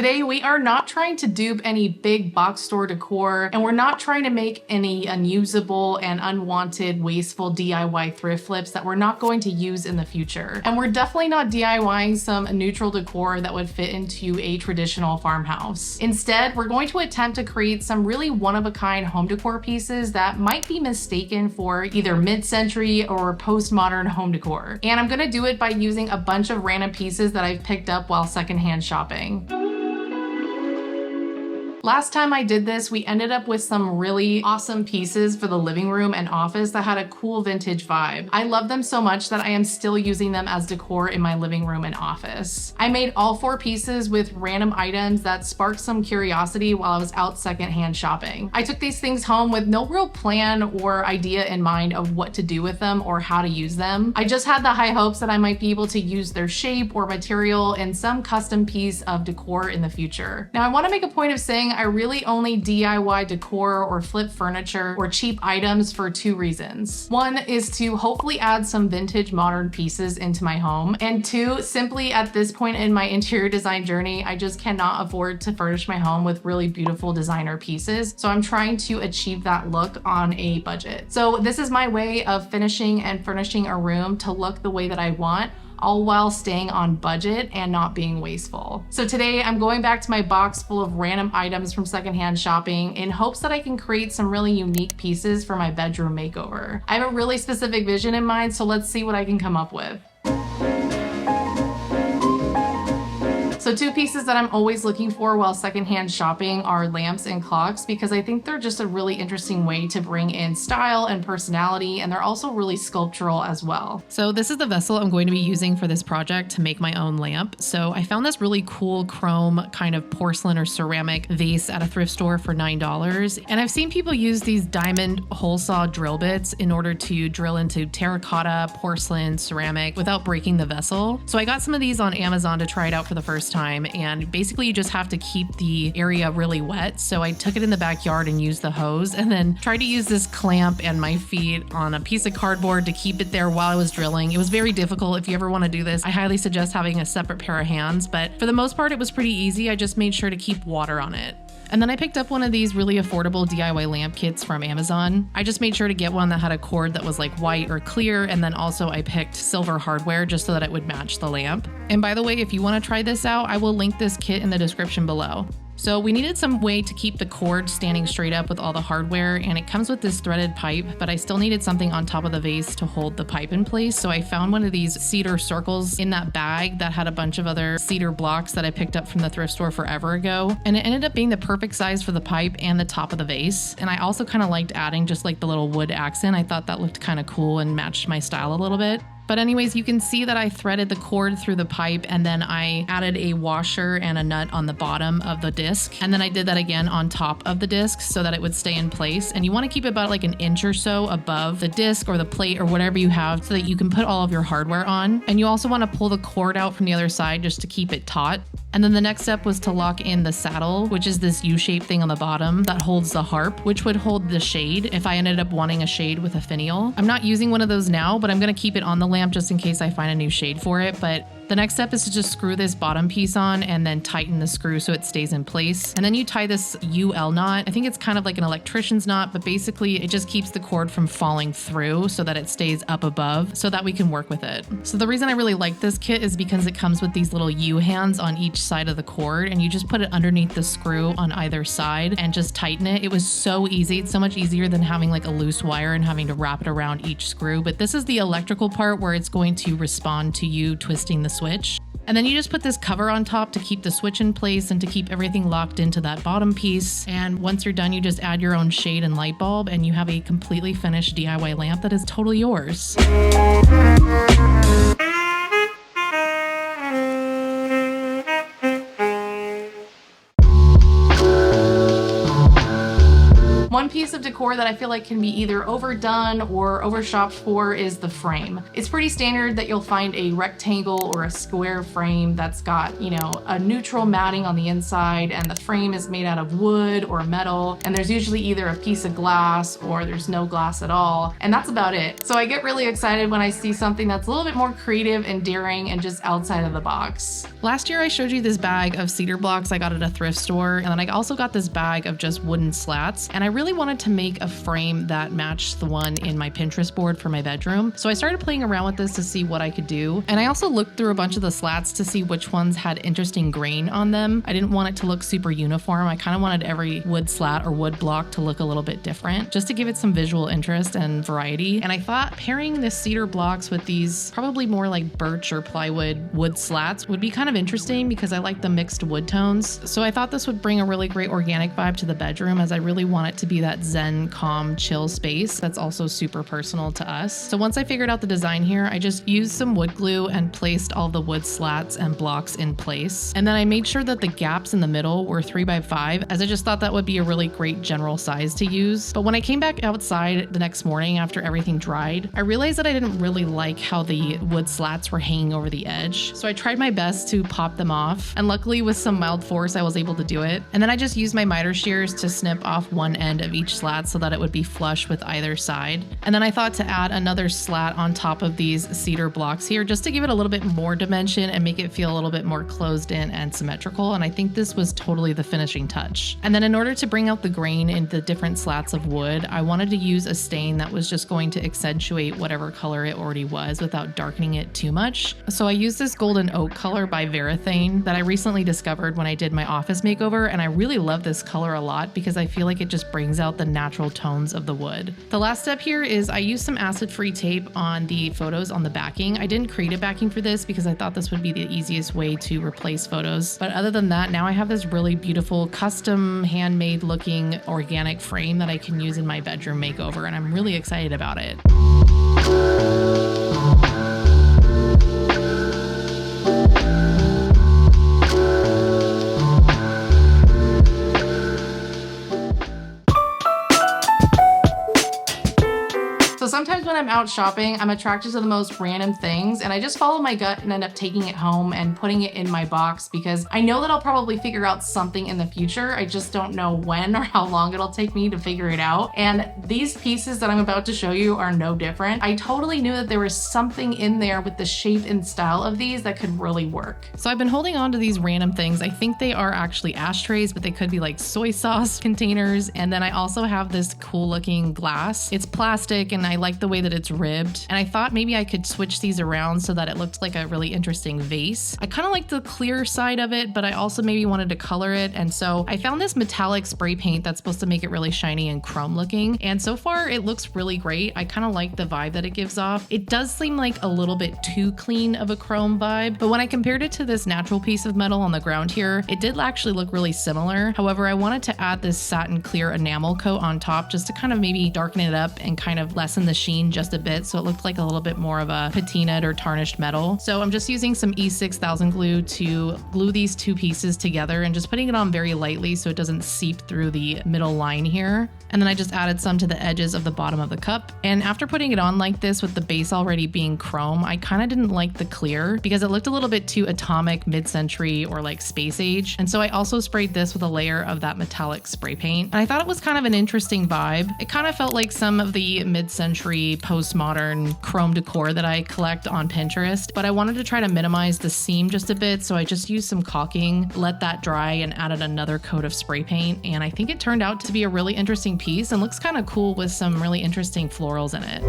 Today, we are not trying to dupe any big box store decor, and we're not trying to make any unusable and unwanted, wasteful DIY thrift flips that we're not going to use in the future. And we're definitely not DIYing some neutral decor that would fit into a traditional farmhouse. Instead, we're going to attempt to create some really one-of-a-kind home decor pieces that might be mistaken for either mid-century or postmodern home decor. And I'm gonna do it by using a bunch of random pieces that I've picked up while secondhand shopping. Last time I did this, we ended up with some really awesome pieces for the living room and office that had a cool vintage vibe. I love them so much that I am still using them as decor in my living room and office. I made all 4 pieces with random items that sparked some curiosity while I was out secondhand shopping. I took these things home with no real plan or idea in mind of what to do with them or how to use them. I just had the high hopes that I might be able to use their shape or material in some custom piece of decor in the future. Now, I want to make a point of saying I really only DIY decor or flip furniture or cheap items for 2 reasons. 1 is to hopefully add some vintage modern pieces into my home, and 2, simply at this point in my interior design journey, I just cannot afford to furnish my home with really beautiful designer pieces, so I'm trying to achieve that look on a budget. So this is my way of finishing and furnishing a room to look the way that I want, all while staying on budget and not being wasteful. So today I'm going back to my box full of random items from secondhand shopping in hopes that I can create some really unique pieces for my bedroom makeover. I have a really specific vision in mind, so let's see what I can come up with. So 2 pieces that I'm always looking for while secondhand shopping are lamps and clocks, because I think they're just a really interesting way to bring in style and personality, and they're also really sculptural as well. So this is the vessel I'm going to be using for this project to make my own lamp. So I found this really cool chrome kind of porcelain or ceramic vase at a thrift store for $9. And I've seen people use these diamond hole saw drill bits in order to drill into terracotta, porcelain, ceramic without breaking the vessel. So I got some of these on Amazon to try it out for the first time, and basically you just have to keep the area really wet. So I took it in the backyard and used the hose, and then tried to use this clamp and my feet on a piece of cardboard to keep it there while I was drilling. It was very difficult. If you ever want to do this, I highly suggest having a separate pair of hands, but for the most part it was pretty easy. I just made sure to keep water on it. And then I picked up one of these really affordable DIY lamp kits from Amazon. I just made sure to get one that had a cord that was like white or clear, and then also I picked silver hardware just so that it would match the lamp. And by the way, if you want to try this out, I will link this kit in the description below. So we needed some way to keep the cord standing straight up with all the hardware, and it comes with this threaded pipe, but I still needed something on top of the vase to hold the pipe in place. So I found one of these cedar circles in that bag that had a bunch of other cedar blocks that I picked up from the thrift store forever ago. And it ended up being the perfect size for the pipe and the top of the vase. And I also kind of liked adding just like the little wood accent. I thought that looked kind of cool and matched my style a little bit. But anyways, you can see that I threaded the cord through the pipe, and then I added a washer and a nut on the bottom of the disc. And then I did that again on top of the disc so that it would stay in place. And you want to keep it about like an inch or so above the disc or the plate or whatever you have so that you can put all of your hardware on. And you also want to pull the cord out from the other side just to keep it taut. And then the next step was to lock in the saddle, which is this U-shaped thing on the bottom that holds the harp, which would hold the shade if I ended up wanting a shade with a finial. I'm not using one of those now, but I'm going to keep it on the lamp just in case I find a new shade for it. But the next step is to just screw this bottom piece on and then tighten the screw so it stays in place. And then you tie this UL knot. I think it's kind of like an electrician's knot, but basically it just keeps the cord from falling through so that it stays up above so that we can work with it. So the reason I really like this kit is because it comes with these little U hands on each side of the cord, and you just put it underneath the screw on either side and just tighten it. It was so easy. It's so much easier than having like a loose wire and having to wrap it around each screw. But this is the electrical part where it's going to respond to you twisting the switch. And then you just put this cover on top to keep the switch in place and to keep everything locked into that bottom piece. And once you're done, you just add your own shade and light bulb, and you have a completely finished DIY lamp that is totally yours. One piece of decor that I feel like can be either overdone or overshopped for is the frame. It's pretty standard that you'll find a rectangle or a square frame that's got, you know, a neutral matting on the inside, and the frame is made out of wood or metal, and there's usually either a piece of glass or there's no glass at all, and that's about it. So I get really excited when I see something that's a little bit more creative and daring and just outside of the box. Last year I showed you this bag of cedar blocks I got at a thrift store, and then I also got this bag of just wooden slats, and I really wanted to make a frame that matched the one in my Pinterest board for my bedroom. So I started playing around with this to see what I could do, and I also looked through a bunch of the slats to see which ones had interesting grain on them. I didn't want it to look super uniform. I kind of wanted every wood slat or wood block to look a little bit different, just to give it some visual interest and variety. And I thought pairing the cedar blocks with these probably more like birch or plywood wood slats would be kind of interesting because I like the mixed wood tones. So I thought this would bring a really great organic vibe to the bedroom, as I really want it to be that zen, calm, chill space that's also super personal to us. So once I figured out the design here, I just used some wood glue and placed all the wood slats and blocks in place. And then I made sure that the gaps in the middle were 3x5, as I just thought that would be a really great general size to use. But when I came back outside the next morning after everything dried, I realized that I didn't really like how the wood slats were hanging over the edge. So I tried my best to pop them off, and luckily with some mild force I was able to do it. And then I just used my miter shears to snip off one end of each slat so that it would be flush with either side. And then I thought to add another slat on top of these cedar blocks here just to give it a little bit more dimension and make it feel a little bit more closed in and symmetrical. And I think this was totally the finishing touch. And then in order to bring out the grain in the different slats of wood, I wanted to use a stain that was just going to accentuate whatever color it already was without darkening it too much. So I used this golden oak color by Varathane that I recently discovered when I did my office makeover, and I really love this color a lot because I feel like it just brings out the natural tones of the wood. The last step here is I used some acid-free tape on the photos on the backing. I didn't create a backing for this because I thought this would be the easiest way to replace photos. But other than that, now I have this really beautiful custom handmade looking organic frame that I can use in my bedroom makeover, and I'm really excited about it. So sometimes when I'm out shopping, I'm attracted to the most random things, and I just follow my gut and end up taking it home and putting it in my box because I know that I'll probably figure out something in the future. I just don't know when or how long it'll take me to figure it out. And these pieces that I'm about to show you are no different. I totally knew that there was something in there with the shape and style of these that could really work. So I've been holding on to these random things. I think they are actually ashtrays, but they could be like soy sauce containers. And then I also have this cool looking glass. It's plastic, and I like the way that it's ribbed, and I thought maybe I could switch these around so that it looked like a really interesting vase. I kind of like the clear side of it, but I also maybe wanted to color it, and so I found this metallic spray paint that's supposed to make it really shiny and chrome looking, and so far it looks really great. I kind of like the vibe that it gives off. It does seem like a little bit too clean of a chrome vibe, but when I compared it to this natural piece of metal on the ground here, it did actually look really similar. However, I wanted to add this satin clear enamel coat on top just to kind of maybe darken it up and kind of lessen the sheen just a bit, so it looked like a little bit more of a patinaed or tarnished metal. So I'm just using some E6000 glue to glue these two pieces together and just putting it on very lightly so it doesn't seep through the middle line here. And then I just added some to the edges of the bottom of the cup. And after putting it on like this with the base already being chrome, I kind of didn't like the clear because it looked a little bit too atomic, mid-century, or like space age. And so I also sprayed this with a layer of that metallic spray paint. And I thought it was kind of an interesting vibe. It kind of felt like some of the mid-century postmodern chrome decor that I collect on Pinterest, but I wanted to try to minimize the seam just a bit, so I just used some caulking, let that dry, and added another coat of spray paint. And I think it turned out to be a really interesting piece and looks kind of cool with some really interesting florals in it.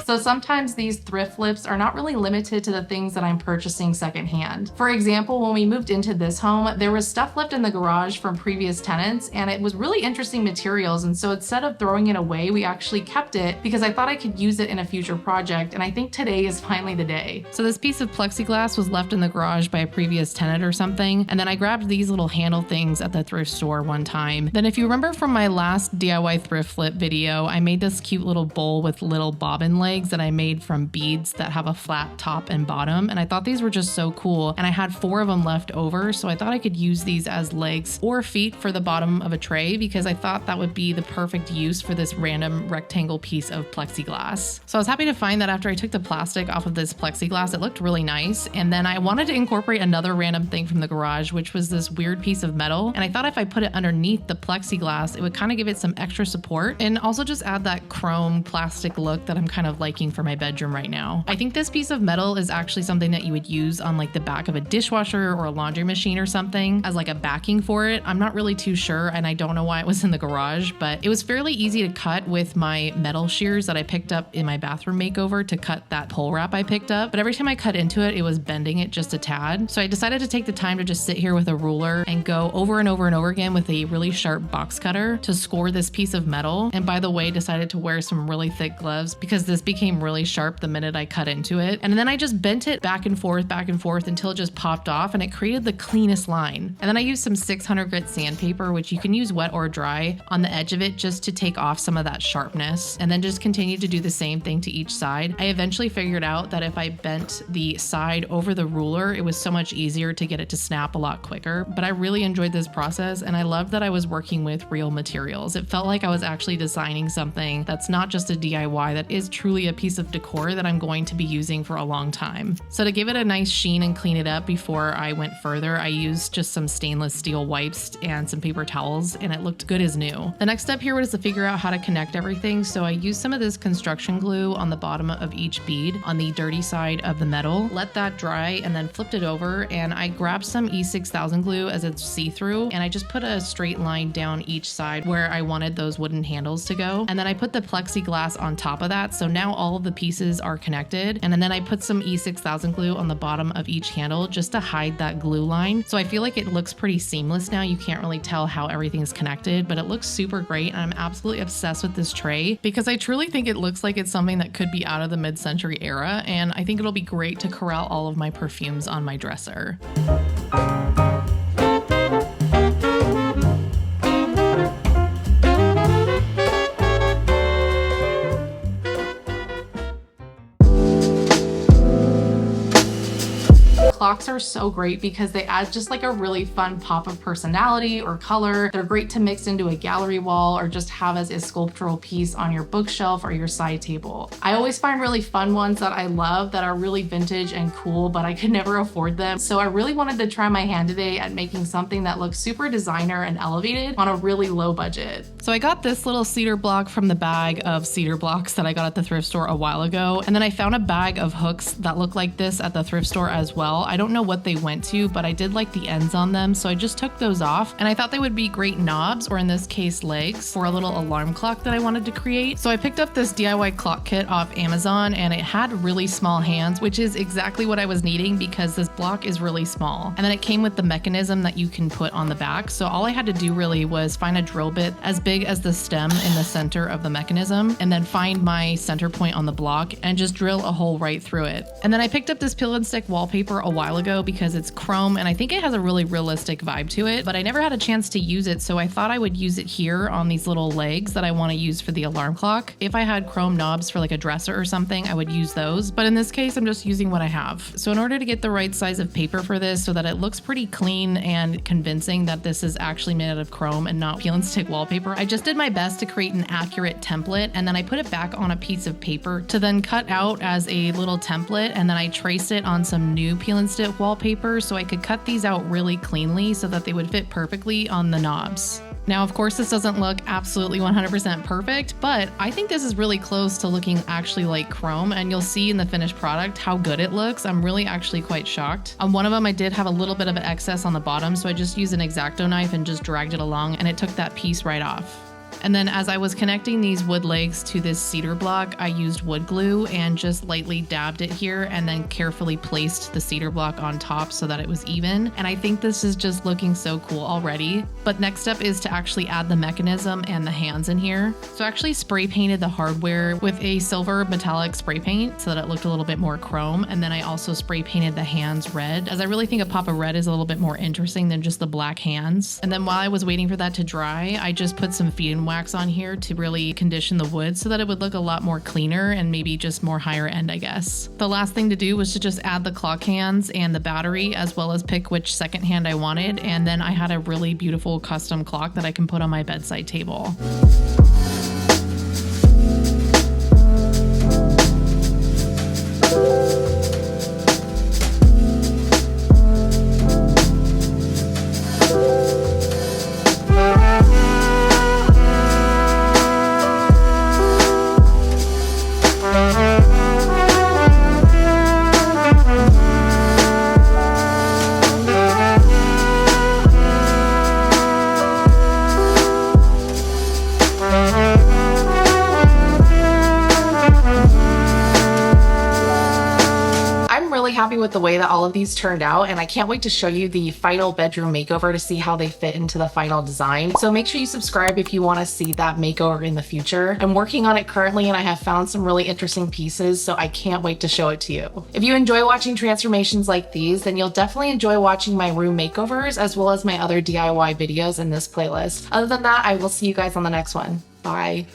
So sometimes these thrift flips are not really limited to the things that I'm purchasing secondhand. For example, when we moved into this home, there was stuff left in the garage from previous tenants, and it was really interesting materials, and so instead of throwing it away, we actually kept it because I thought I could use it in a future project, and I think today is finally the day. So this piece of plexiglass was left in the garage by a previous tenant or something, and then I grabbed these little handle things at the thrift store one time. Then if you remember from my last DIY thrift flip video, I made this cute little bowl with little bobbin legs that I made from beads that have a flat top and bottom, and I thought these were just so cool, and I had 4 of them left over, so I thought I could use these as legs or feet for the bottom of a tray because I thought that would be the perfect use for this random rectangle piece of plexiglass. So I was happy to find that after I took the plastic off of this plexiglass, it looked really nice, and then I wanted to incorporate another random thing from the garage, which was this weird piece of metal, and I thought if I put it underneath the plexiglass, it would kind of give it some extra support and also just add that chrome plastic look that I'm kind of liking for my bedroom right now. I think this piece of metal is actually something that you would use on like the back of a dishwasher or a laundry machine or something as like a backing for it. I'm not really too sure, and I don't know why it was in the garage, but it was fairly easy to cut with my metal shears that I picked up in my bathroom makeover to cut that pole wrap I picked up. But every time I cut into it, it was bending it just a tad. So I decided to take the time to just sit here with a ruler and go over and over and over again with a really sharp box cutter to score this piece of metal. And by the way, decided to wear some really thick gloves because this became really sharp the minute I cut into it. And then I just bent it back and forth until it just popped off, and it created the cleanest line. And then I used some 600 grit sandpaper, which you can use wet or dry, on the edge of it just to take off some of that sharpness, and then just continued to do the same thing to each side. I eventually figured out that if I bent the side over the ruler, it was so much easier to get it to snap a lot quicker. But I really enjoyed this process, and I loved that I was working with real materials. It felt like I was actually designing something that's not just a DIY, that is truly a piece of decor that I'm going to be using for a long time. So to give it a nice sheen and clean it up before I went further, I used just some stainless steel wipes and some paper towels, and it looked good as new. The next step here was to figure out how to connect everything, so I used some of this construction glue on the bottom of each bead on the dirty side of the metal, let that dry, and then flipped it over, and I grabbed some E6000 glue as it's see-through, and I just put a straight line down each side where I wanted those wooden handles to go, and then I put the plexiglass on top of that, so now all of the pieces are connected, and then I put some E6000 glue on the bottom of each handle just to hide that glue line. So I feel like it looks pretty seamless now. You can't really tell how everything's connected, but it looks super great, and I'm absolutely obsessed with this tray because I truly think it looks like it's something that could be out of the mid-century era, and I think it'll be great to corral all of my perfumes on my dresser. Clocks are so great because they add just like a really fun pop of personality or color. They're great to mix into a gallery wall or just have as a sculptural piece on your bookshelf or your side table. I always find really fun ones that I love that are really vintage and cool, but I could never afford them. So I really wanted to try my hand today at making something that looks super designer and elevated on a really low budget. So I got this little cedar block from the bag of cedar blocks that I got at the thrift store a while ago. And then I found a bag of hooks that look like this at the thrift store as well. I don't know what they went to, but I did like the ends on them, so I just took those off, and I thought they would be great knobs, or in this case legs, for a little alarm clock that I wanted to create. So I picked up this DIY clock kit off Amazon, and it had really small hands, which is exactly what I was needing because this block is really small. And then it came with the mechanism that you can put on the back, so all I had to do really was find a drill bit as big as the stem in the center of the mechanism, and then find my center point on the block and just drill a hole right through it. And then I picked up this peel and stick wallpaper a while ago because it's chrome and I think it has a really realistic vibe to it, but I never had a chance to use it, so I thought I would use it here on these little legs that I want to use for the alarm clock. If I had chrome knobs for like a dresser or something, I would use those, but in this case I'm just using what I have. So in order to get the right size of paper for this so that it looks pretty clean and convincing that this is actually made out of chrome and not peel and stick wallpaper, I just did my best to create an accurate template, and then I put it back on a piece of paper to then cut out as a little template, and then I traced it on some new peel and stick wallpaper so I could cut these out really cleanly so that they would fit perfectly on the knobs. Now, of course, this doesn't look absolutely 100% perfect, but I think this is really close to looking actually like chrome, and you'll see in the finished product how good it looks. I'm really actually quite shocked. On one of them, I did have a little bit of an excess on the bottom, so I just used an X-Acto knife and just dragged it along, and it took that piece right off. And then as I was connecting these wood legs to this cedar block, I used wood glue and just lightly dabbed it here and then carefully placed the cedar block on top so that it was even. And I think this is just looking so cool already. But next step is to actually add the mechanism and the hands in here. So I actually spray painted the hardware with a silver metallic spray paint so that it looked a little bit more chrome. And then I also spray painted the hands red, as I really think a pop of red is a little bit more interesting than just the black hands. And then while I was waiting for that to dry, I just put some feed and wax on here to really condition the wood so that it would look a lot more cleaner and maybe just more higher end, I guess. The last thing to do was to just add the clock hands and the battery, as well as pick which second hand I wanted. And then I had a really beautiful custom clock that I can put on my bedside table. Happy with the way that all of these turned out, and I can't wait to show you the final bedroom makeover to see how they fit into the final design. So make sure you subscribe if you want to see that makeover in the future. I'm working on it currently and I have found some really interesting pieces, so I can't wait to show it to you. If you enjoy watching transformations like these, then you'll definitely enjoy watching my room makeovers as well as my other DIY videos in this playlist. Other than that, I will see you guys on the next one. Bye.